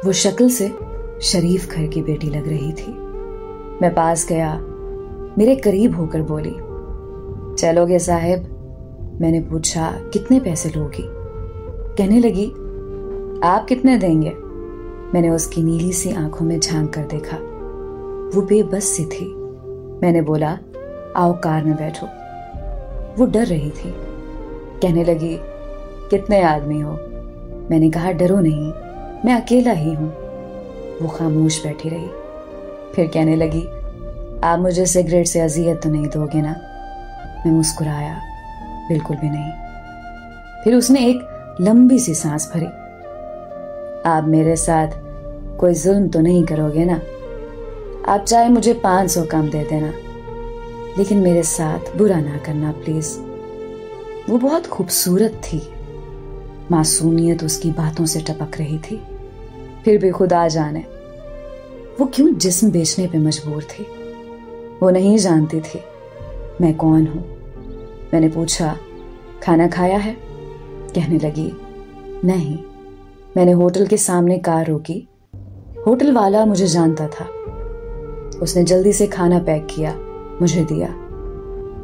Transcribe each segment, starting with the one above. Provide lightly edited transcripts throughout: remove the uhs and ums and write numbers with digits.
वो शक्ल से शरीफ घर की बेटी लग रही थी। मैं पास गया, मेरे करीब होकर बोली, चलोगे साहिब? मैंने पूछा, कितने पैसे लोगी? कहने लगी, आप कितने देंगे? मैंने उसकी नीली सी आंखों में झांक कर देखा, वो बेबस सी थी। मैंने बोला, आओ कार में बैठो। वो डर रही थी। कहने लगी, कितने आदमी हो? मैंने कहा, डरो नहीं, मैं अकेला ही हूं। वो खामोश बैठी रही। फिर कहने लगी, आप मुझे सिगरेट से अजियत तो नहीं दोगे ना? मैं मुस्कुराया, बिल्कुल भी नहीं। फिर उसने एक लंबी सी सांस भरी। आप मेरे साथ कोई जुल्म तो नहीं करोगे ना? आप चाहे मुझे 500 कम दे देना, लेकिन मेरे साथ बुरा ना करना प्लीज। वो बहुत खूबसूरत थी, मासूमियत उसकी बातों से टपक रही थी। फिर भी खुदा जाने वो क्यों जिस्म बेचने पे मजबूर थी। वो नहीं जानती थी मैं कौन हूं। मैंने पूछा, खाना खाया है? कहने लगी, नहीं। मैंने होटल के सामने कार रोकी। होटल वाला मुझे जानता था। उसने जल्दी से खाना पैक किया, मुझे दिया।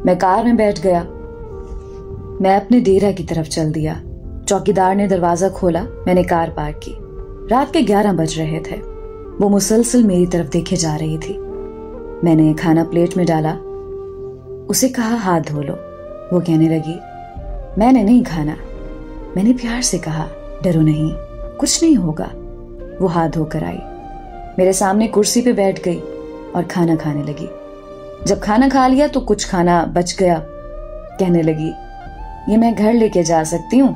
मैं कार में बैठ गया। मैं अपने डेरा की तरफ चल दिया। चौकीदार ने दरवाजा खोला। मैंने कार पार्क की। रात के 11 बज रहे थे। वो मुसलसल मेरी तरफ देखे जा रही थी। मैंने खाना प्लेट में डाला। उसे कहा, हाथ धो लो। वो कहने लगी, मैंने नहीं खाना। मैंने प्यार से कहा, डरो नहीं, कुछ नहीं होगा। वो हाथ धोकर आई, मेरे सामने कुर्सी पे बैठ गई और खाना खाने लगी। जब खाना खा लिया तो कुछ खाना बच गया। कहने लगी, ये मैं घर लेके जा सकती हूँ?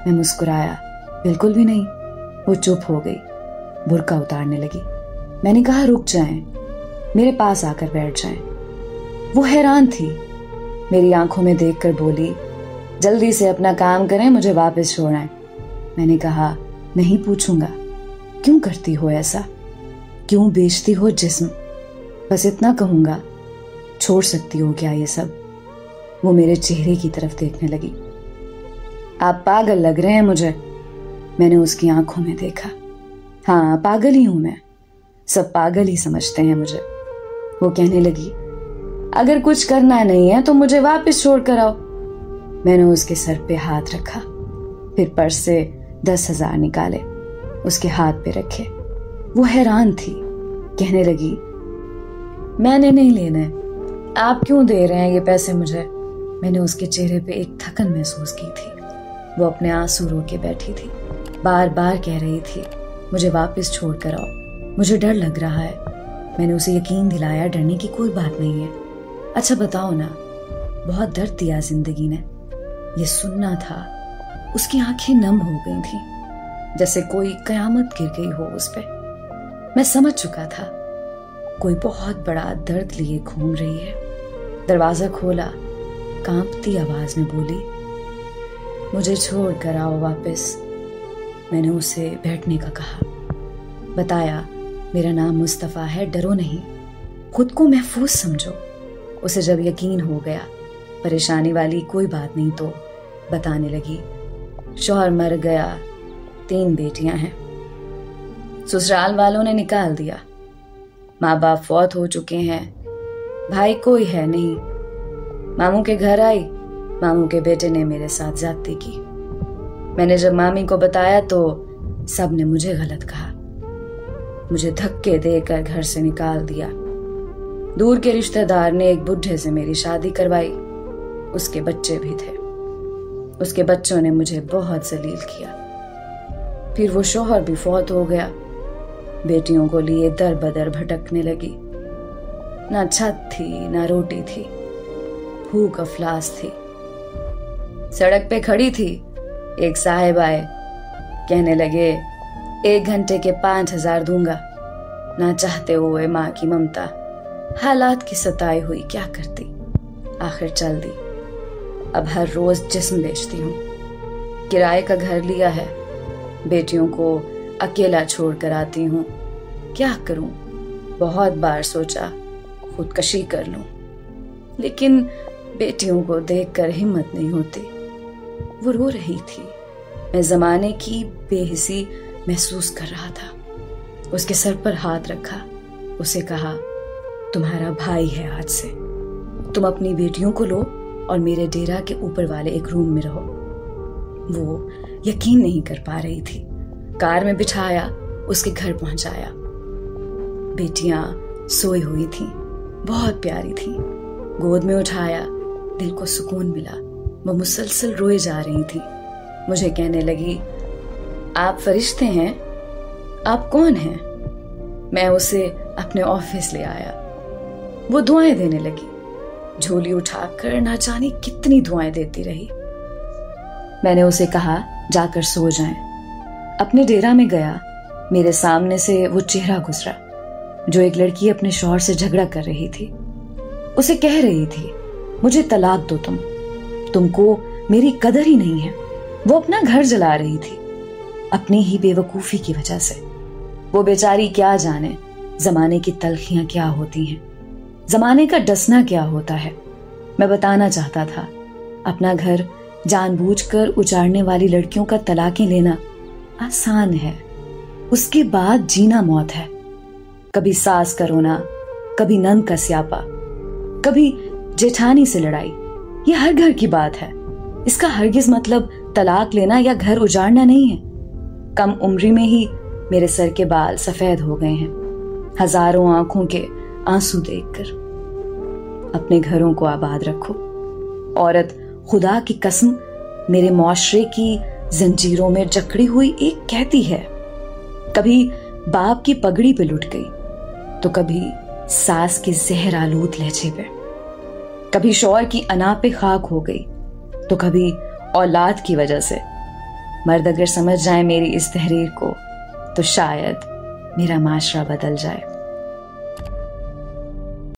मैं मुस्कुराया, बिल्कुल भी नहीं। वो चुप हो गई, बुर्का उतारने लगी। मैंने कहा, रुक जाएं, मेरे पास आकर बैठ जाएं। वो हैरान थी। मेरी आंखों में देखकर बोली, जल्दी से अपना काम करें, मुझे वापस छोड़ें। मैंने कहा, नहीं पूछूंगा। क्यों करती हो ऐसा? क्यों बेचती हो जिस्म? बस इतना कहूंगा, छोड़ सकती हो क्या ये सब? वो मेरे चेहरे की तरफ देखने लगी। आप पागल लग रहे हैं मुझे। मैंने उसकी आंखों में देखा। हाँ, पागल ही हूं मैं। सब पागल ही समझते हैं मुझे। वो कहने लगी, अगर कुछ करना नहीं है तो मुझे वापस छोड़ कर आओ। मैंने उसके सर पे हाथ रखा, फिर पर्स से 10,000 निकाले, उसके हाथ पे रखे। वो हैरान थी। कहने लगी, मैंने नहीं लेने, आप क्यों दे रहे हैं ये पैसे मुझे? मैंने उसके चेहरे पे एक थकन महसूस की थी। वो अपने आंसू रो के बैठी थी, बार बार कह रही थी, मुझे वापस छोड़ कर आओ, मुझे डर लग रहा है। मैंने उसे यकीन दिलाया, डरने की कोई बात नहीं है। अच्छा बताओ ना, बहुत दर्द दिया जिंदगी ने। ये सुनना था। उसकी आंखें नम हो गई थी, जैसे कोई कयामत गिर गई हो उस पे। मैं समझ चुका था, कोई बहुत बड़ा दर्द लिए घूम रही है। दरवाजा खोला, कांपती आवाज में बोली, मुझे छोड़ कर आओ वापस। मैंने उसे बैठने का कहा, बताया, मेरा नाम मुस्तफा है, डरो नहीं, खुद को महफूज समझो। उसे जब यकीन हो गया परेशानी वाली कोई बात नहीं तो बताने लगी, शौहर मर गया, 3 बेटियां हैं, ससुराल वालों ने निकाल दिया, माँ बाप फौत हो चुके हैं, भाई कोई है नहीं। मामू के घर आई, मामू के बेटे ने मेरे साथ ज्यादती की। मैंने जब मामी को बताया तो सब ने मुझे गलत कहा, मुझे धक्के देकर घर से निकाल दिया। दूर के रिश्तेदार ने एक बुढ़े से मेरी शादी करवाई, उसके बच्चे भी थे। उसके बच्चों ने मुझे बहुत जलील किया। फिर वो शौहर भी फौत हो गया। बेटियों को लिए दर बदर भटकने लगी। ना छत थी, ना रोटी थी, भूख अफलास थी। सड़क पे खड़ी थी, एक साहिब आए, कहने लगे 1 घंटे के 5,000 दूंगा। ना चाहते हुए माँ की ममता, हालात की सताई हुई क्या करती, आखिर चल दी। अब हर रोज जिस्म बेचती हूँ। किराए का घर लिया है, बेटियों को अकेला छोड़ कर आती हूँ। क्या करूं? बहुत बार सोचा खुदकशी कर लूं, लेकिन बेटियों को देखकर हिम्मत नहीं होती। वो रो रही थी। मैं जमाने की बेहिसी महसूस कर रहा था। उसके सर पर हाथ रखा, उसे कहा, तुम्हारा भाई है आज से, तुम अपनी बेटियों को लो और मेरे डेरा के ऊपर वाले एक रूम में रहो। वो यकीन नहीं कर पा रही थी। कार में बिठाया, उसके घर पहुंचाया। बेटियां सोई हुई थीं, बहुत प्यारी थीं। गोद में उठाया, दिल को सुकून मिला। वो मुसलसल रोए जा रही थी। मुझे कहने लगी, आप फरिश्ते हैं? आप कौन हैं? मैं उसे अपने ऑफिस ले आया। वो दुआएं देने लगी। झोली उठाकर ना जाने कितनी दुआएं देती रही। मैंने उसे कहा, जाकर सो जाएं। अपने डेरा में गया। मेरे सामने से वो चेहरा गुजरा जो एक लड़की अपने शौहर से झगड़ा कर रही थी। उसे कह रही थी, मुझे तलाक दो, तुमको मेरी कदर ही नहीं है। वो अपना घर जला रही थी अपनी ही बेवकूफी की वजह से। वो बेचारी क्या जाने जमाने की तलखियां क्या होती हैं, जमाने का डसना क्या होता है। मैं बताना चाहता था, अपना घर जानबूझकर उजाड़ने वाली लड़कियों का तलाकें लेना आसान है, उसके बाद जीना मौत है। कभी सास का रोना, कभी नंद का स्यापा, कभी जेठानी से लड़ाई, ये हर घर की बात है। इसका हरगिज मतलब तलाक लेना या घर उजाड़ना नहीं है। कम उम्री में ही मेरे सर के बाल सफेद हो गए हैं, हजारों आंखों के आंसू देखकर। अपने घरों को आबाद रखो। औरत खुदा की कसम मेरे मुआशरे की जंजीरों में जकड़ी हुई एक कहती है। कभी बाप की पगड़ी पे लुट गई तो कभी सास के जहर आलूद लहजे पे, कभी शौहर की अना पे खाक हो गई तो कभी औलाद की वजह से। मर्द अगर समझ जाए मेरी इस तहरीर को तो शायद मेरा माशरा बदल जाए।